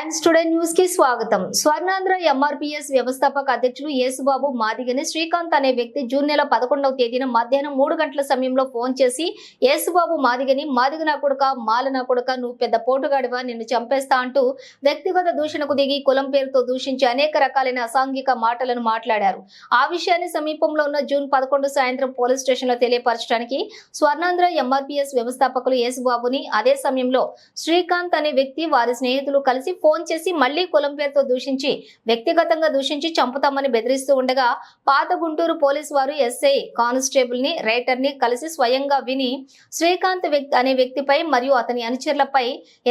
Times today news కి స్వాగతం. Swarnandhra MRPS వ్యవస్థాపక అధ్యక్షులు యేసుబాబు మాదిగని శ్రీకాంత్ అనే వ్యక్తి జూన్ నెల 11వ తేదీన మధ్యాహ్నం 3 గంటల సమయంలో ఫోన్ చేసి యేసుబాబు మాదిగని మాదిగ నా కొడుక మాల నా కొడుక నువ్వు పెద్ద పోటుగాడివా నిన్ను చంపేస్తా అంటూ వ్యక్తిగత దూషణకు దిగి కులం పేరుతో దూషించి అనేక రకాలైన అసాంఘిక మాటలను మాట్లాడారు. ఆ విషయాన్ని సమీపంలో ఉన్న జూన్ 11 సాయంత్రం పోలీస్ స్టేషన్ లో తెలియపరచడానికి స్వర్ణాంధ్ర ఎంఆర్పీఎస్ వ్యవస్థాపకులు యేసుబాబుని అదే సమయంలో శ్రీకాంత్ అనే వ్యక్తి వారి స్నేహితులు కలిసి ఫోన్ చేసి మళ్లీ కులం పేరుతో దూషించి వ్యక్తిగతంగా దూషించి చంపుతామని బెదిరిస్తూ ఉండగా పాత గుంటూరు పోలీసు వారు ఎస్ఐ కానిస్టేబుల్ ని రైటర్ ని కలిసి స్వయంగా విని శ్రీకాంత్ అనే వ్యక్తిపై మరియు అతని అనుచరులపై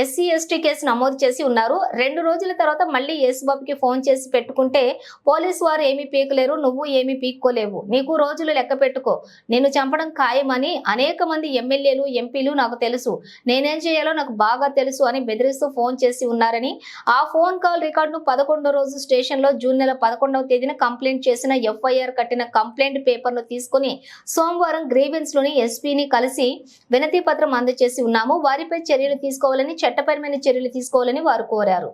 SC/ST కేసు నమోదు చేసి ఉన్నారు. 2 రోజుల తర్వాత మళ్లీ యేసుబాబుకి ఫోన్ చేసి పెట్టుకుంటే పోలీసు వారు ఏమీ పీకలేరు, నువ్వు ఏమీ పీక్కోలేవు, నీకు రోజులు లెక్క పెట్టుకో, నిన్ను చంపడం ఖాయమని అనేక మంది ఎమ్మెల్యేలు ఎంపీలు నాకు తెలుసు, నేనేం చేయాలో నాకు బాగా తెలుసు అని బెదిరిస్తూ ఫోన్ చేసి ఉన్నారని ఆ ఫోన్ కాల్ రికార్డును 11వ రోజు స్టేషన్ లో జూన్ నెల 11వ తేదీన కంప్లైంట్ చేసిన FIR కట్టిన కంప్లైంట్ పేపర్ ను తీసుకుని సోమవారం గ్రీవెన్స్ లోని ఎస్పీని కలిసి వినతి పత్రం అందజేసి ఉన్నాము. వారిపై చర్యలు తీసుకోవాలని, చట్టపరమైన చర్యలు తీసుకోవాలని వారు కోరారు.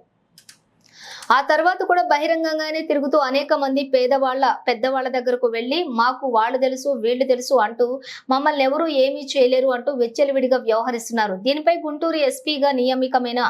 ఆ తర్వాత కూడా బహిరంగంగానే తిరుగుతూ అనేక మంది పెద్దవాళ్ల దగ్గరకు వెళ్లి మాకు వాళ్ళు తెలుసు వీళ్ళు తెలుసు అంటూ మమ్మల్ని ఎవరు ఏమీ చేయలేరు అంటూ వెచ్చలివిడిగా వ్యవహరిస్తున్నారు. దీనిపై గుంటూరు ఎస్పీగా నియమితమైన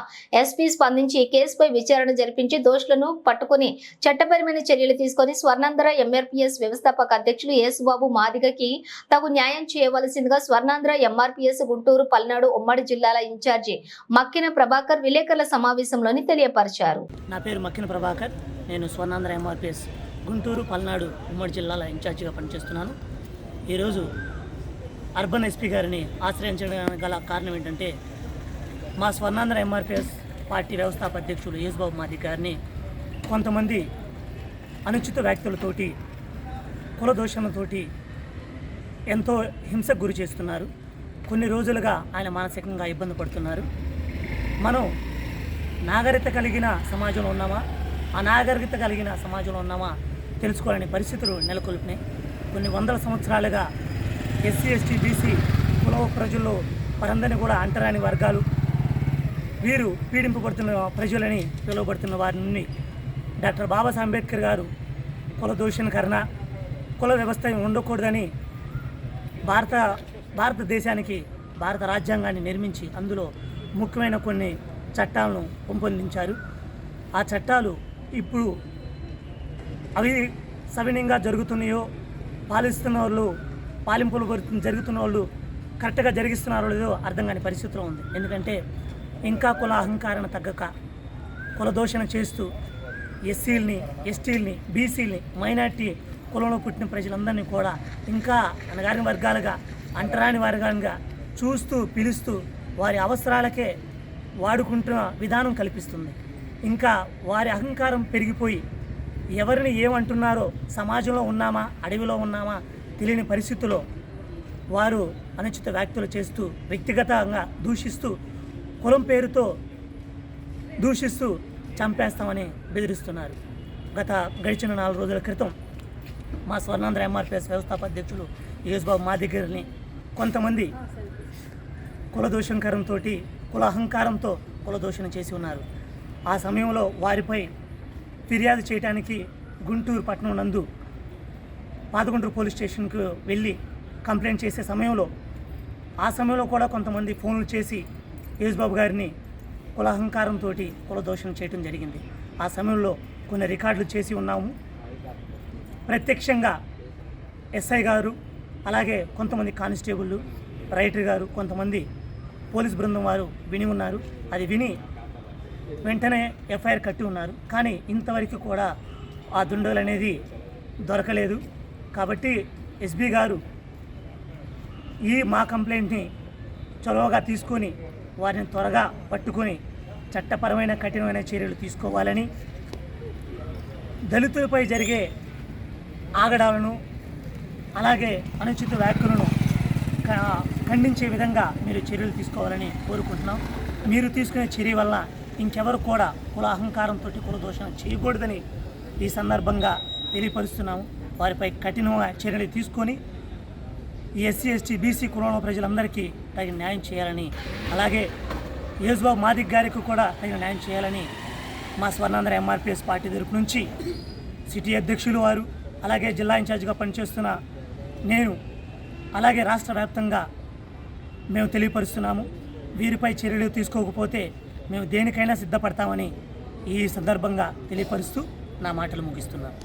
ఎస్పీ స్పందించి ఈ కేసుపై విచారణ జరిపించి దోషులను పట్టుకుని చట్టపరమైన చర్యలు తీసుకొని స్వర్ణాంధ్ర ఎంఆర్పీఎస్ వ్యవస్థాపక అధ్యక్షులు యేసుబాబు మాదిగకి తగు న్యాయం చేయవలసిందిగా స్వర్ణాంధ్ర ఎంఆర్పీఎస్ గుంటూరు పల్నాడు ఉమ్మడి జిల్లాల ఇన్ఛార్జి మక్కిన ప్రభాకర్ విలేకరుల సమావేశంలోని తెలియపరిచారు. నా పేరు మక్కిన ప్రభాకర్. నేను స్వర్ణాంధ్ర ఎంఆర్పీఎస్ గుంటూరు పల్నాడు ఉమ్మడి జిల్లాల ఇన్ఛార్జిగా పనిచేస్తున్నాను. ఈరోజు అర్బన్ ఎస్పీ గారిని ఆశ్రయించడానికి గల కారణం ఏంటంటే మా స్వర్ణాంధ్ర ఎంఆర్పీఎస్ పార్టీ వ్యవస్థాపక అధ్యక్షుడు యేసుబాబు మాదిగ గారిని కొంతమంది అనుచిత వ్యక్తులతోటి కులదోషణతోటి ఎంతో హింసకు గురి చేస్తున్నారు. కొన్ని రోజులుగా ఆయన మానసికంగా ఇబ్బంది పడుతున్నారు. మనం నాగరికత కలిగిన సమాజంలో ఉన్నామా, అనాగరికత కలిగిన సమాజంలో ఉన్నామా తెలుసుకోవాలనే పరిస్థితులు నెలకొల్పినాయి. కొన్ని వందల సంవత్సరాలుగా SC/ST BC కుల ప్రజల్లో వారందరినీ కూడా అంటరాని వర్గాలు, వీరు పీడింపబడుతున్న ప్రజలని పిలువబడుతున్న వారిని డాక్టర్ బాబాసాహెబ్ అంబేద్కర్ గారు కుల దూషణకరణ, కుల వ్యవస్థ ఉండకూడదని భారతదేశానికి భారత రాజ్యాంగాన్ని నిర్మించి అందులో ముఖ్యమైన కొన్ని చట్టాలను రూపొందించారు. ఆ చట్టాలు ఇప్పుడు అవి సవినీయంగా జరుగుతున్నాయో, పాలిస్తున్న వాళ్ళు పాలింపులు జరుగుతున్న వాళ్ళు కరెక్ట్గా జరిగిస్తున్నారో లేదో అర్థం కాని పరిస్థితిలో ఉంది. ఎందుకంటే ఇంకా కుల అహంకారణ తగ్గక కుల దూషణ చేస్తూ SCల్ని STల్ని BCల్ని మైనార్టీ కులంలో పుట్టిన ప్రజలందరినీ కూడా ఇంకా అనగాని వర్గాలుగా అంటరాని వర్గాలుగా చూస్తూ పిలుస్తూ వారి అవసరాలకే వాడుకుంటున్న విధానం కల్పిస్తుంది. ఇంకా వారి అహంకారం పెరిగిపోయి ఎవరిని ఏమంటున్నారో, సమాజంలో ఉన్నామా అడవిలో ఉన్నామా తెలియని పరిస్థితుల్లో వారు అనుచిత వ్యాఖ్యలు చేస్తూ వ్యక్తిగతంగా దూషిస్తూ కులం పేరుతో దూషిస్తూ చంపేస్తామని బెదిరిస్తున్నారు. గడిచిన 4 రోజుల క్రితం మా స్వర్ణాంధ్ర ఎంఆర్పీఎస్ వ్యవస్థాపక అధ్యక్షులు యేసుబాబు మాదిగ గారిని కొంతమంది కుల దూషణకరంతో, కుల అహంకారంతో కుల దూషణ చేసి ఉన్నారు. ఆ సమయంలో వారిపై ఫిర్యాదు చేయడానికి గుంటూరు పట్టణం నందు పాతగుంటూరు పోలీస్ స్టేషన్కు వెళ్ళి కంప్లైంట్ చేసే సమయంలో ఆ సమయంలో కూడా కొంతమంది ఫోన్లు చేసి యేసుబాబు గారిని కుల అహంకారంతో కుల దూషణ చేయడం జరిగింది. ఆ సమయంలో కొన్ని రికార్డులు చేసి ఉన్నాము. ప్రత్యక్షంగా SI గారు, అలాగే కొంతమంది కానిస్టేబుళ్ళు, రైటర్ గారు, కొంతమంది పోలీస్ బృందం వారు విని ఉన్నారు. అది విని వెంటనే FIR కట్టి ఉన్నారు. కానీ ఇంతవరకు కూడా ఆ దుండగులు అనేది దొరకలేదు. కాబట్టి SB గారు మా కంప్లైంట్ని చొరవగా తీసుకొని వారిని త్వరగా పట్టుకొని చట్టపరమైన కఠినమైన చర్యలు తీసుకోవాలని, దళితులపై జరిగే ఆగడాలను అలాగే అనుచిత వ్యాఖ్యలను ఖండించే విధంగా మీరు చర్యలు తీసుకోవాలని కోరుకుంటున్నాం. మీరు తీసుకునే చర్య వల్ల ఇంకెవరు కూడా కుల అహంకారంతో కుల దూషణ చేయకూడదని ఈ సందర్భంగా తెలియపరుస్తున్నాము. వారిపై కఠినంగా చర్యలు తీసుకొని ఈ SC/ST BC కులంలో ప్రజలందరికీ తగిన న్యాయం చేయాలని, అలాగే యేసుబాబు మాదిగ గారికి కూడా తగిన న్యాయం చేయాలని మా స్వర్ణాంధ్ర ఎంఆర్పిఎస్ పార్టీ తరపు నుంచి సిటీ అధ్యక్షులు వారు, అలాగే జిల్లా ఇన్ఛార్జిగా పనిచేస్తున్న నేను, అలాగే రాష్ట్ర వ్యాప్తంగా మేము తెలియపరుస్తున్నాము. వీరిపై చర్యలు తీసుకోకపోతే మేము దేనికైనా సిద్ధపడతామని ఈ సందర్భంగా తెలియపరుస్తూ నా మాటలు ముగిస్తున్నాను.